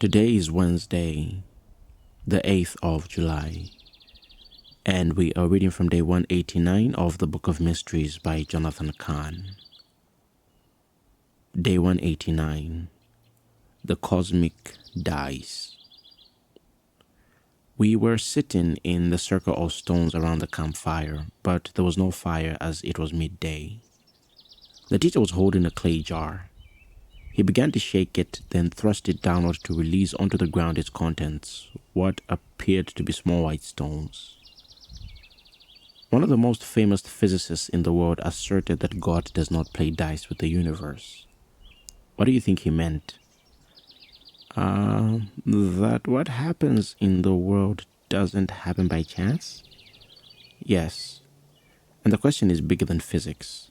Today is Wednesday, the 8th of July, and we are reading from day 189 of the Book of Mysteries by Jonathan Cahn. Day 189, The Cosmic Dice. We were sitting in the circle of stones around the campfire, but there was no fire as it was midday. The teacher was holding a clay jar. He began to shake it, then thrust it downward to release onto the ground its contents, what appeared to be small white stones. One of the most famous physicists in the world asserted that God does not play dice with the universe. What do you think he meant? That what happens in the world doesn't happen by chance? Yes. And the question is bigger than physics.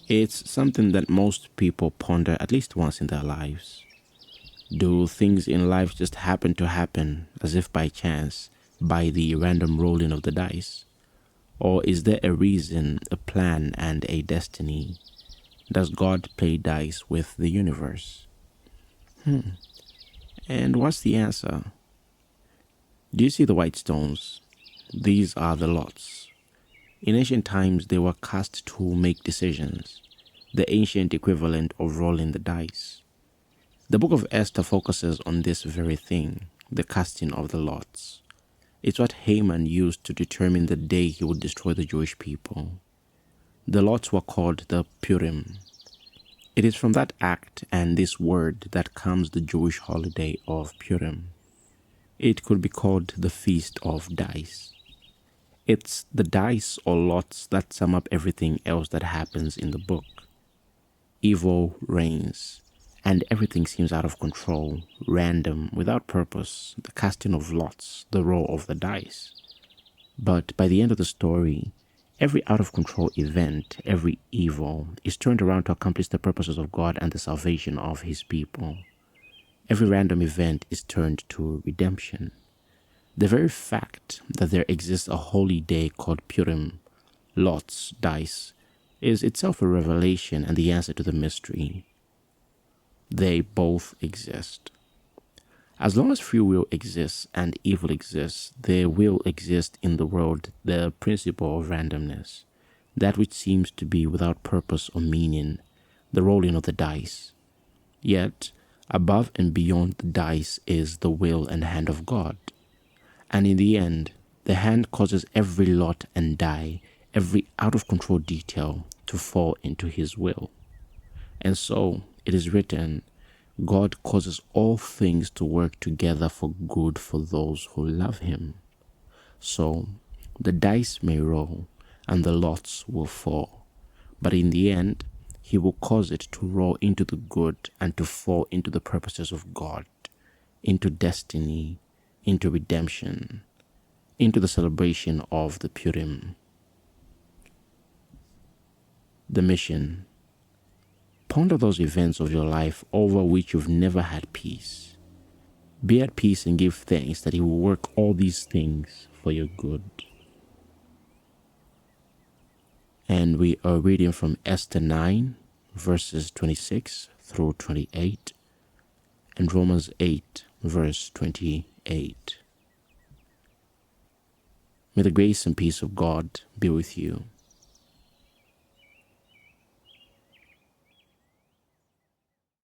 It's something that most people ponder at least once in their lives. Do things in life just happen to happen as if by chance, by the random rolling of the dice? Or is there a reason, a plan, and a destiny? Does God play dice with the universe? And what's the answer? Do you see the white stones? These are the lots. In ancient times, they were cast to make decisions, the ancient equivalent of rolling the dice. The book of Esther focuses on this very thing, the casting of the lots. It's what Haman used to determine the day he would destroy the Jewish people. The lots were called the Purim. It is from that act and this word that comes the Jewish holiday of Purim. It could be called the Feast of Dice. It's the dice or lots that sum up everything else that happens in the book. Evil reigns, and everything seems out of control, random, without purpose, the casting of lots, the roll of the dice. But by the end of the story, every out-of-control event, every evil, is turned around to accomplish the purposes of God and the salvation of His people. Every random event is turned to redemption. The very fact that there exists a holy day called Purim, lots, dice, is itself a revelation and the answer to the mystery. They both exist. As long as free will exists and evil exists, there will exist in the world the principle of randomness, that which seems to be without purpose or meaning, the rolling of the dice. Yet, above and beyond the dice is the will and hand of God. And in the end, the hand causes every lot and die, every out-of-control detail to fall into His will. And so, it is written, God causes all things to work together for good for those who love Him. So, the dice may roll and the lots will fall, but in the end, He will cause it to roll into the good and to fall into the purposes of God, into destiny, into redemption, into the celebration of the Purim. The mission. Ponder those events of your life over which you've never had peace. Be at peace and give thanks that He will work all these things for your good. And we are reading from Esther 9, verses 26 through 28, and Romans 8, verse 28. May the grace and peace of God be with you.